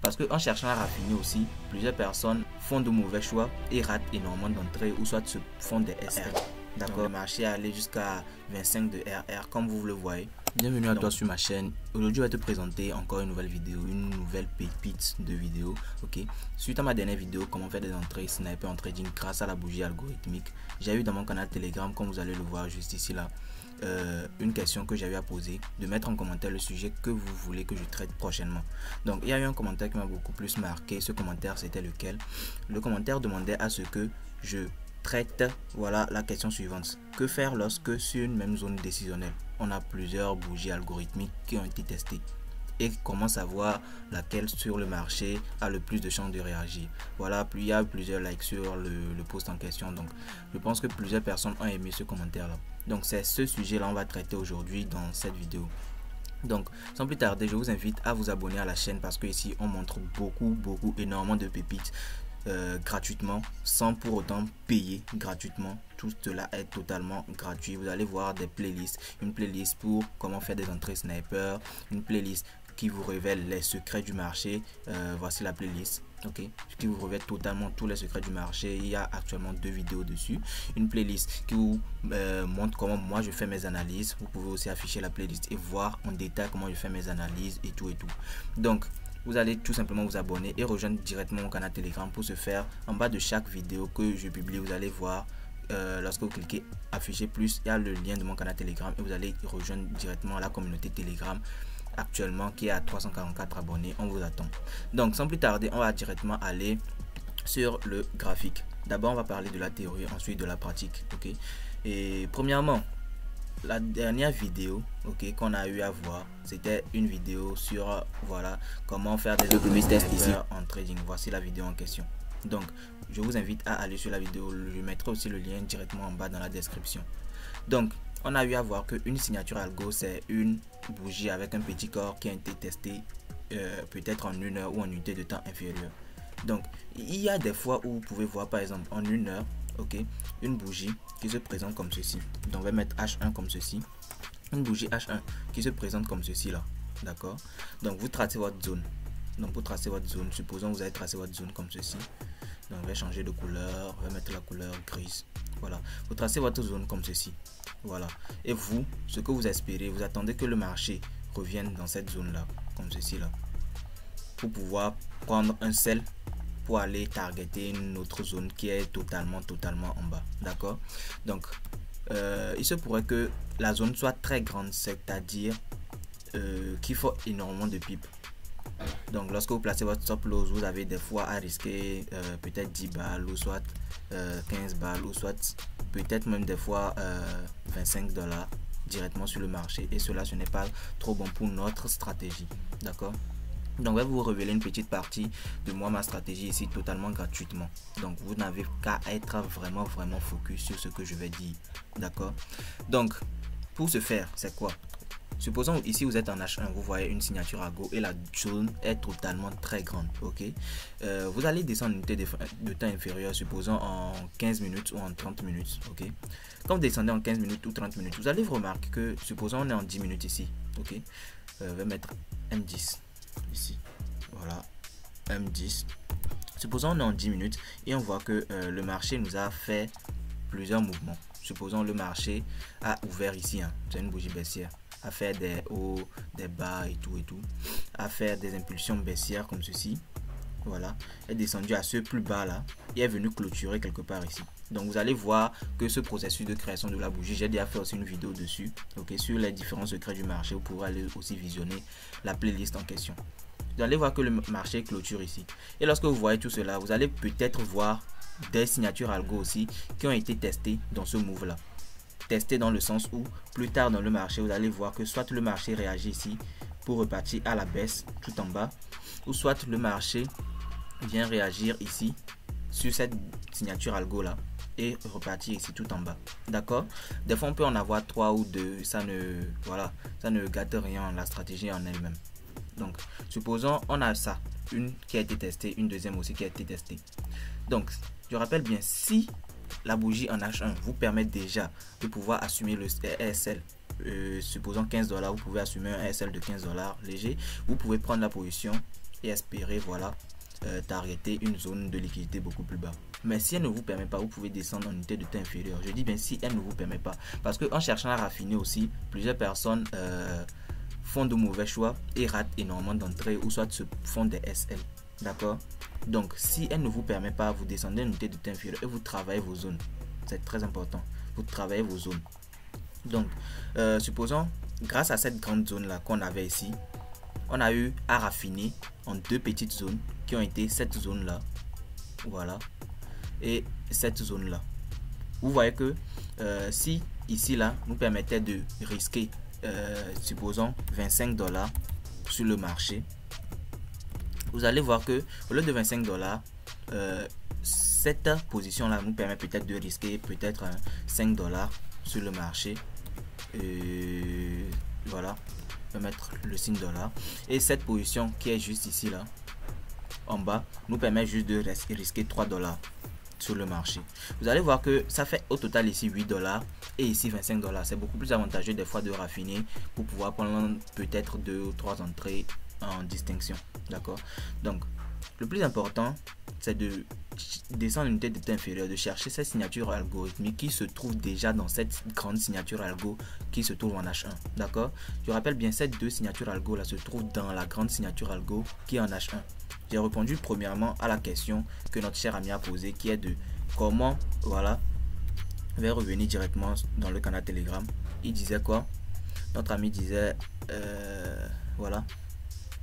Parce qu'en cherchant à raffiner aussi, plusieurs personnes font de mauvais choix et ratent énormément d'entrées ou soit se font des SR. D'accord, le marché est allé jusqu'à 25 de RR comme vous le voyez. Bienvenue à toi sur ma chaîne. Aujourd'hui, je vais te présenter encore une nouvelle vidéo, une nouvelle pépite de vidéo. Ok. Suite à ma dernière vidéo, comment faire des entrées sniper en trading grâce à la bougie algorithmique, j'ai eu dans mon canal Telegram, comme vous allez le voir juste ici là, une question que j'avais à poser, de mettre en commentaire le sujet que vous voulez que je traite prochainement. Donc, il y a eu un commentaire qui m'a beaucoup plus marqué. Ce commentaire, c'était lequel? Le commentaire demandait à ce que je traite, voilà la question suivante. Que faire lorsque sur une même zone décisionnelle, on a plusieurs bougies algorithmiques qui ont été testées? Et comment savoir laquelle sur le marché a le plus de chances de réagir? Voilà, il y a plusieurs likes sur le post en question. Donc, je pense que plusieurs personnes ont aimé ce commentaire-là. Donc, c'est ce sujet-là qu'on va traiter aujourd'hui dans cette vidéo. Donc, sans plus tarder, je vous invite à vous abonner à la chaîne parce que ici, on montre énormément de pépites gratuitement, sans pour autant payer gratuitement. Tout cela est totalement gratuit. Vous allez voir des playlists, une playlist pour comment faire des entrées sniper, une playlist qui vous révèle les secrets du marché. Voici la playlist, ok, qui vous révèle totalement tous les secrets du marché. Il y a actuellement 2 vidéos dessus. Une playlist qui vous montre comment moi je fais mes analyses. Vous pouvez aussi afficher la playlist et voir en détail comment je fais mes analyses et tout. Donc, vous allez tout simplement vous abonner et rejoindre directement mon canal Telegram. Pour ce faire, en bas de chaque vidéo que je publie, vous allez voir, lorsque vous cliquez afficher plus, il y a le lien de mon canal Telegram et vous allez rejoindre directement la communauté Telegram actuellement qui est à 344 abonnés. On vous attend. Donc, sans plus tarder, on va directement aller sur le graphique. D'abord, on va parler de la théorie, ensuite de la pratique. Ok. Et premièrement, la dernière vidéo, ok, qu'on a eu à voir, c'était une vidéo sur voilà comment faire des tests ici en trading. Voici la vidéo en question. Donc, je vous invite à aller sur la vidéo. Je mettrai aussi le lien directement en bas dans la description. Donc, on a eu à voir qu'une signature algo, c'est une bougie avec un petit corps qui a été testé peut-être en 1 heure ou en unité de temps inférieure. Donc, il y a des fois où vous pouvez voir par exemple en 1 heure, ok, une bougie qui se présente comme ceci. Donc, on va mettre H1 comme ceci. Une bougie H1 qui se présente comme ceci là. D'accord. Donc, vous tracez votre zone. Donc, pour tracer votre zone, supposons que vous avez tracé votre zone comme ceci. Donc, on va changer de couleur. On va mettre la couleur grise. Voilà. Vous tracez votre zone comme ceci. Voilà. Et vous, ce que vous espérez, vous attendez que le marché revienne dans cette zone là, comme ceci là, pour pouvoir prendre un sell pour aller targeter une autre zone qui est totalement en bas. D'accord. Donc, il se pourrait que la zone soit très grande, c'est-à-dire qu'il faut énormément de pipes. Donc, lorsque vous placez votre stop loss, vous avez des fois à risquer peut-être 10 balles ou soit 15 balles ou soit peut-être même des fois 25 $ directement sur le marché. Et cela, ce n'est pas trop bon pour notre stratégie. D'accord. Donc, je vais vous révéler une petite partie de ma stratégie ici totalement gratuitement. Donc, vous n'avez qu'à être vraiment focus sur ce que je vais dire. D'accord. Donc, pour ce faire, c'est quoi? Supposons ici vous êtes en H1, vous voyez une signature algo et la zone est totalement très grande. Ok. Vous allez descendre une unité de temps inférieure, supposons en 15 minutes ou en 30 minutes. Ok. Quand vous descendez en 15 minutes ou 30 minutes, vous allez remarquer que, supposons on est en 10 minutes ici. Ok. Je vais mettre M10 ici. Voilà. M10. Supposons on est en 10 minutes et on voit que le marché nous a fait plusieurs mouvements. Supposons le marché a ouvert ici, hein, c'est une bougie baissière, à faire des hauts, des bas et tout, à faire des impulsions baissières comme ceci. Voilà, est descendu à ce plus bas là et est venu clôturer quelque part ici. Donc, vous allez voir que ce processus de création de la bougie, j'ai déjà fait aussi une vidéo dessus, ok, sur les différents secrets du marché. Vous pourrez aller aussi visionner la playlist en question. Vous allez voir que le marché clôture ici. Et lorsque vous voyez tout cela, vous allez peut-être voir des signatures algo aussi qui ont été testées dans ce move là. Testé dans le sens où plus tard dans le marché, vous allez voir que soit le marché réagit ici pour repartir à la baisse tout en bas, ou soit le marché vient réagir ici sur cette signature algo là et repartir ici tout en bas. D'accord. Des fois on peut en avoir 3 ou 2, ça ne gâte rien la stratégie en elle-même. Donc, supposons on a ça, une qui a été testée, une deuxième aussi qui a été testée. Donc, je rappelle bien, si la bougie en H1 vous permet déjà de pouvoir assumer le ASL, supposons 15 $, vous pouvez assumer un ASL de 15 $ léger, vous pouvez prendre la position et espérer voilà targeter une zone de liquidité beaucoup plus bas. Mais si elle ne vous permet pas, vous pouvez descendre en unité de temps inférieure. Je dis bien si elle ne vous permet pas, parce que en cherchant à raffiner aussi, plusieurs personnes font de mauvais choix et ratent énormément d'entrées ou soit se font des SL. D'accord? Donc si elle ne vous permet pas, vous descendez en unité de temps inférieure et vous travaillez vos zones. C'est très important. Vous travaillez vos zones. Donc supposons, grâce à cette grande zone là qu'on avait ici, on a eu à raffiner en deux petites zones qui ont été cette zone là, voilà, et cette zone là. Vous voyez que si ici là nous permettait de risquer supposons $25 sur le marché, vous allez voir que au lieu de $25, cette position là nous permet peut-être de risquer peut-être $5 sur le marché. Voilà, je vais mettre le signe $, et cette position qui est juste ici là en bas nous permet juste de risquer $3 sur le marché. Vous allez voir que ça fait au total ici $8 et ici $25. C'est beaucoup plus avantageux des fois de raffiner pour pouvoir prendre peut-être 2 ou 3 entrées en distinction. D'accord? Donc le plus important c'est de descendre une unité de temps inférieure, de chercher cette signature algorithmique qui se trouve déjà dans cette grande signature algo qui se trouve en H1. D'accord? Je rappelle bien, ces deux signatures algo là se trouvent dans la grande signature algo qui est en H1. J'ai répondu premièrement à la question que notre cher ami a posée, qui est de comment, voilà, je vais revenir directement dans le canal Telegram. Il disait quoi? Notre ami disait voilà,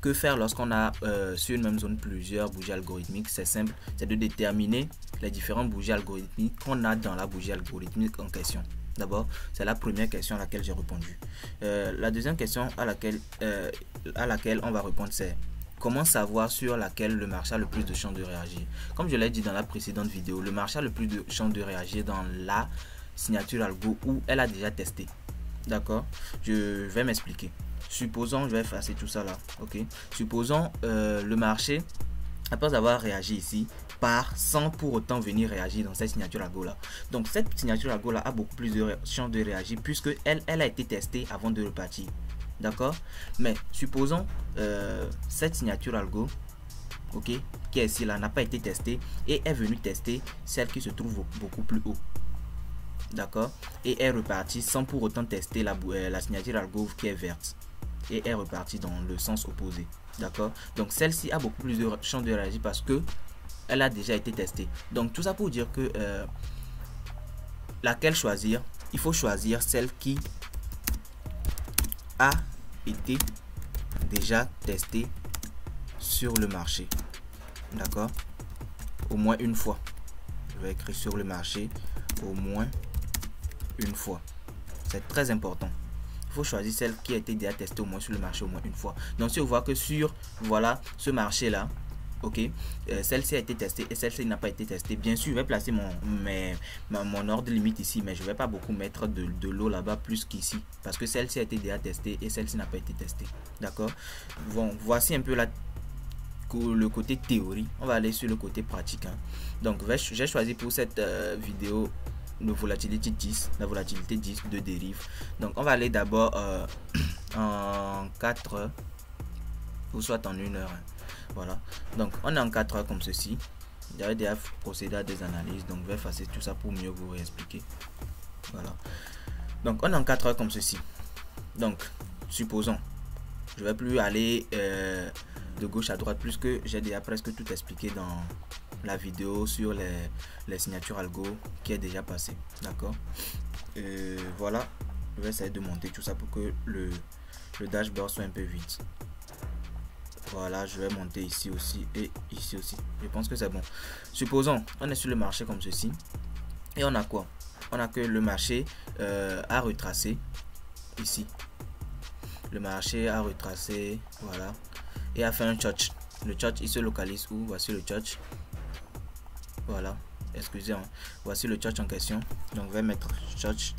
que faire lorsqu'on a sur une même zone plusieurs bougies algorithmiques? C'est simple, c'est de déterminer les différentes bougies algorithmiques qu'on a dans la bougie algorithmique en question. D'abord, c'est la première question à laquelle j'ai répondu. La deuxième question à laquelle on va répondre, c'est comment savoir sur laquelle le marché a le plus de chances de réagir. Comme je l'ai dit dans la précédente vidéo, le marché a le plus de chances de réagir dans la signature algo où elle a déjà testé. D'accord? Je vais m'expliquer. Supposons, je vais effacer tout ça là. Ok? Supposons le marché, après avoir réagi ici, part sans pour autant venir réagir dans cette signature algo là. Donc cette signature algo là a beaucoup plus de chances de réagir puisque elle a été testée avant de repartir. D'accord? Mais supposons cette signature algo, ok, qui est ici là, n'a pas été testée et est venue tester celle qui se trouve beaucoup plus haut. D'accord? Et est repartie sans pour autant tester la signature algo qui est verte et est repartie dans le sens opposé. D'accord? Donc celle-ci a beaucoup plus de chances de réagir parce que elle a déjà été testée. Donc tout ça pour dire que laquelle choisir? Il faut choisir celle qui a été déjà testée sur le marché. D'accord? Au moins une fois. Je vais écrire sur le marché au moins une fois. C'est très important. Il faut choisir celle qui a été déjà testée au moins sur le marché au moins une fois. Donc si on voit que sur voilà ce marché là, ok, celle-ci a été testée et celle-ci n'a pas été testée, bien sûr je vais placer mon ordre limite ici, mais je vais pas beaucoup mettre de l'eau là-bas plus qu'ici parce que celle-ci a été déjà testée et celle-ci n'a pas été testée. D'accord? Bon, voici un peu le côté théorie. On va aller sur le côté pratique, hein. Donc j'ai choisi pour cette vidéo de volatilité 10, la volatilité 10 de dérive. Donc on va aller d'abord en 4 heures ou soit en 1 heure, hein. Voilà, donc on est en 4 heures comme ceci. J'avais déjà procédé à des analyses, donc je vais effacer tout ça pour mieux vous réexpliquer. Voilà, donc on est en 4 heures comme ceci. Donc supposons, je vais plus aller de gauche à droite plus que j'ai déjà presque tout expliqué dans la vidéo sur les signatures algo qui est déjà passé. D'accord? Voilà, je vais essayer de monter tout ça pour que le dashboard soit un peu vite. Voilà, je vais monter ici aussi et ici aussi. Je pense que c'est bon. Supposons, on est sur le marché comme ceci. Et on a quoi? On a que le marché a retracé ici. Le marché a retracé, voilà. Et a fait un church. Le church, il se localise où? Voici le church. Voilà, excusez-moi. Voici le church en question. Donc, je vais mettre church.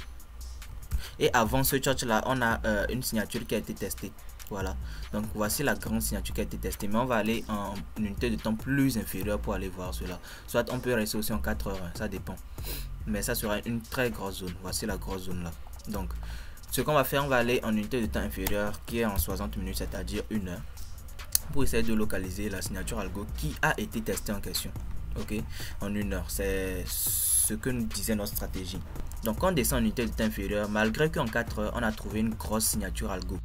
Et avant ce church là, on a une signature qui a été testée. Voilà, donc voici la grande signature qui a été testée, mais on va aller en unité de temps plus inférieure pour aller voir cela. Soit on peut rester aussi en 4 heures, hein, ça dépend, mais ça sera une très grosse zone. Voici la grosse zone là. Donc ce qu'on va faire, on va aller en unité de temps inférieure qui est en 60 minutes, c'est à dire 1 heure. pour essayer de localiser la signature algo qui a été testée en question. Ok, en 1 heure, c'est ce que nous disait notre stratégie. Donc on descend en unité de temps inférieure, malgré qu'en 4 heures on a trouvé une grosse signature algo.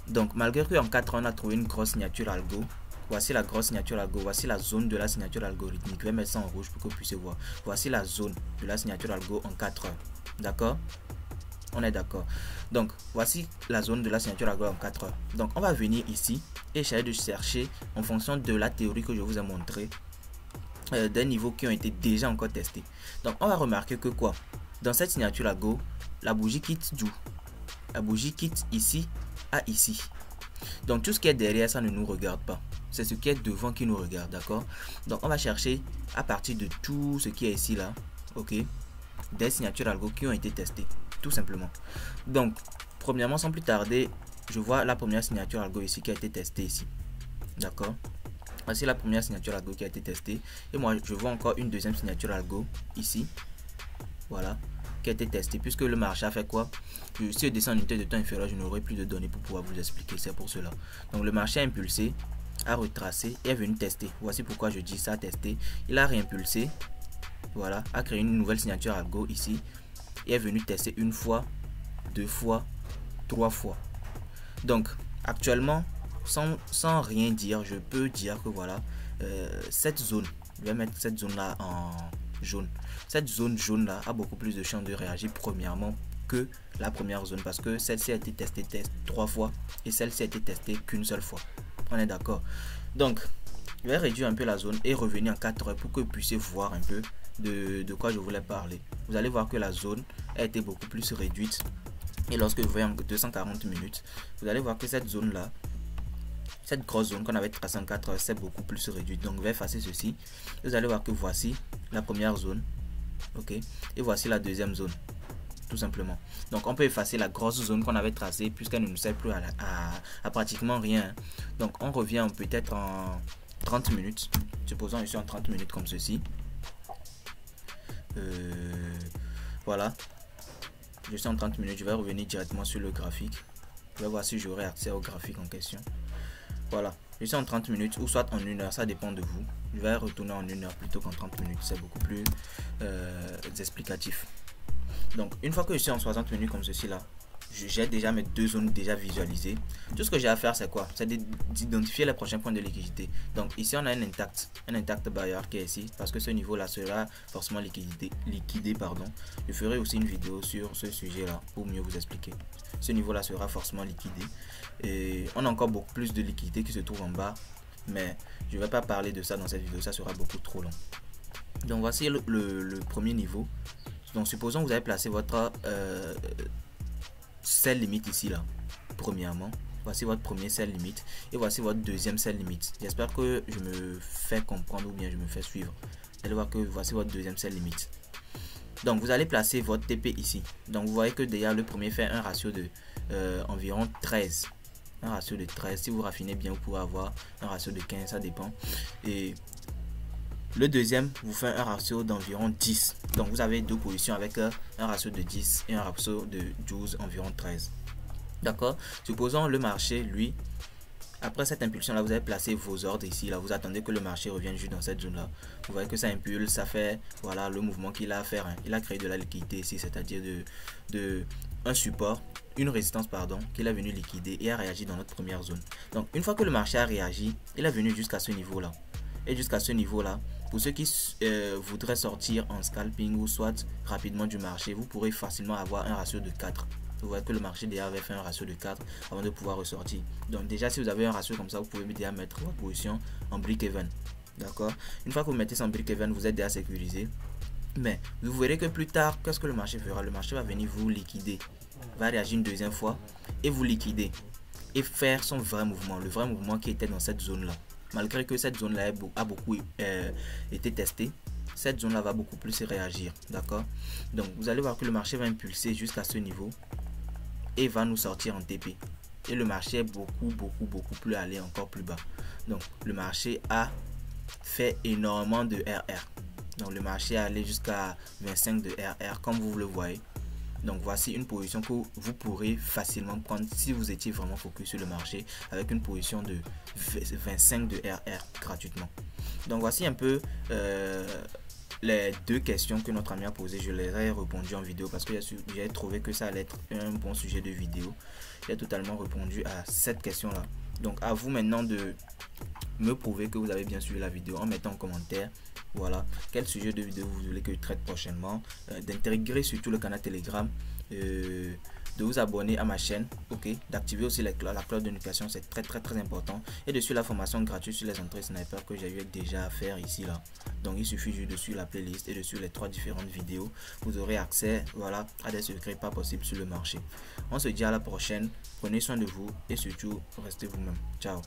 Donc malgré qu'en 4 heures on a trouvé une grosse signature algo, voici la grosse signature algo, voici la zone de la signature algorithmique. Je vais mettre ça en rouge pour que vous puissiez voir. Voici la zone de la signature algo en 4 heures. D'accord? On est d'accord. Donc voici la zone de la signature algo en 4 heures. Donc on va venir ici et essayer de chercher en fonction de la théorie que je vous ai montré des niveaux qui ont été déjà encore testés. Donc on va remarquer que quoi, dans cette signature algo, la bougie quitte d'où? La bougie quitte ici à ici. Donc tout ce qui est derrière, ça ne nous regarde pas. C'est ce qui est devant qui nous regarde, d'accord? Donc on va chercher à partir de tout ce qui est ici là, ok, des signatures algo qui ont été testées, tout simplement. Donc premièrement, sans plus tarder, je vois la première signature algo ici qui a été testée ici, d'accord? Voici la première signature algo qui a été testée. Et moi, je vois encore une deuxième signature algo ici. Voilà, qui a été testée. Puisque le marché a fait quoi? Si je descends en unité de temps inférieur, je n'aurai plus de données pour pouvoir vous expliquer. C'est pour cela. Donc, le marché a impulsé, a retracé et est venu tester. Voici pourquoi je dis ça, tester. Il a réimpulsé. Voilà, a créé une nouvelle signature algo ici. Et est venu tester une fois, 2 fois, 3 fois. Donc, actuellement, sans rien dire, je peux dire que voilà, cette zone, je vais mettre cette zone là en jaune. Cette zone jaune là a beaucoup plus de chances de réagir premièrement que la première zone, parce que celle-ci a été testée 3 fois et celle-ci a été testée qu'une seule fois. On est d'accord? Donc je vais réduire un peu la zone et revenir en 4 heures pour que vous puissiez voir un peu de quoi je voulais parler. Vous allez voir que la zone a été beaucoup plus réduite. Et lorsque vous voyez en 240 minutes, vous allez voir que cette zone là, cette grosse zone qu'on avait tracée en 4 heures, c'est beaucoup plus réduite. Donc je vais effacer ceci. Vous allez voir que voici la première zone, ok, et voici la deuxième zone, tout simplement. Donc on peut effacer la grosse zone qu'on avait tracée puisqu'elle ne nous sert plus à pratiquement rien. Donc on revient peut-être en 30 minutes. Supposons que je suis en 30 minutes comme ceci. Voilà, je suis en 30 minutes. Je vais revenir directement sur le graphique. Je vais voir si j'aurai accès au graphique en question. Voilà, je suis en 30 minutes ou soit en 1 heure, ça dépend de vous. Je vais retourner en 1 heure plutôt qu'en 30 minutes, c'est beaucoup plus explicatif. Donc une fois que je suis en 60 minutes comme ceci là, j'ai déjà mes 2 zones déjà visualisées. Tout ce que j'ai à faire, c'est quoi? C'est d'identifier les prochains points de liquidité. Donc ici on a un intact buyer qui est ici, parce que ce niveau là sera forcément liquidé pardon. Je ferai aussi une vidéo sur ce sujet là pour mieux vous expliquer. Ce niveau là sera forcément liquidé et on a encore beaucoup plus de liquidité qui se trouve en bas, mais je ne vais pas parler de ça dans cette vidéo, ça sera beaucoup trop long. Donc voici le premier niveau. Donc supposons que vous avez placé votre sell limite ici là. Premièrement, voici votre premier sell limite et voici votre deuxième sell limite. J'espère que je me fais comprendre ou bien je me fais suivre. Vous allez voir que voici votre deuxième sell limite. Donc vous allez placer votre TP ici. Donc vous voyez que déjà le premier fait un ratio de environ 13. Un ratio de 13. Si vous raffinez bien, vous pouvez avoir un ratio de 15, ça dépend. Et le deuxième vous fait un ratio d'environ 10. Donc vous avez 2 positions avec un ratio de 10 et un ratio de 12, environ 13. D'accord? Supposons le marché, lui, après cette impulsion là, vous avez placé vos ordres ici là, vous attendez que le marché revienne juste dans cette zone là. Vous voyez que ça impulse, ça fait voilà le mouvement qu'il a à faire, hein. Il a créé de la liquidité ici, c'est-à-dire de un support, une résistance pardon, qu'il est venu liquider et a réagi dans notre première zone. Donc une fois que le marché a réagi, il est venu jusqu'à ce niveau là. Et jusqu'à ce niveau là, pour ceux qui voudraient sortir en scalping ou soit rapidement du marché, vous pourrez facilement avoir un ratio de 4. Vous voyez que le marché déjà avait fait un ratio de 4 avant de pouvoir ressortir. Donc déjà si vous avez un ratio comme ça, vous pouvez déjà mettre votre position en break-even. D'accord? Une fois que vous mettez ça en break-even, vous êtes déjà sécurisé. Mais vous verrez que plus tard, qu'est-ce que le marché fera? Le marché va venir vous liquider, va réagir une deuxième fois et vous liquider et faire son vrai mouvement, le vrai mouvement qui était dans cette zone là. Malgré que cette zone là a beaucoup été testée, cette zone là va beaucoup plus réagir. D'accord? Donc vous allez voir que le marché va impulser jusqu'à ce niveau et va nous sortir en TP. Et le marché est beaucoup plus allé encore plus bas. Donc le marché a fait énormément de RR. Donc le marché est allé jusqu'à 25 de RR comme vous le voyez. Donc voici une position que vous pourrez facilement prendre si vous étiez vraiment focus sur le marché, avec une position de 25 de RR gratuitement. Donc voici un peu les deux questions que notre ami a posées. Je les ai répondu en vidéo parce que j'ai trouvé que ça allait être un bon sujet de vidéo. J'ai totalement répondu à cette question là. Donc à vous maintenant de me prouver que vous avez bien suivi la vidéo en mettant en commentaire, voilà, quel sujet de vidéo vous voulez que je traite prochainement, d'intégrer surtout le canal Telegram, de vous abonner à ma chaîne, ok, d'activer aussi la cloche de notification, c'est très important, et de suivre la formation gratuite sur les entrées sniper que j'ai eu déjà à faire ici là. Donc il suffit juste de suivre la playlist et de suivre les 3 différentes vidéos, vous aurez accès, voilà, à des secrets pas possibles sur le marché. On se dit à la prochaine, prenez soin de vous et surtout restez vous-même. Ciao.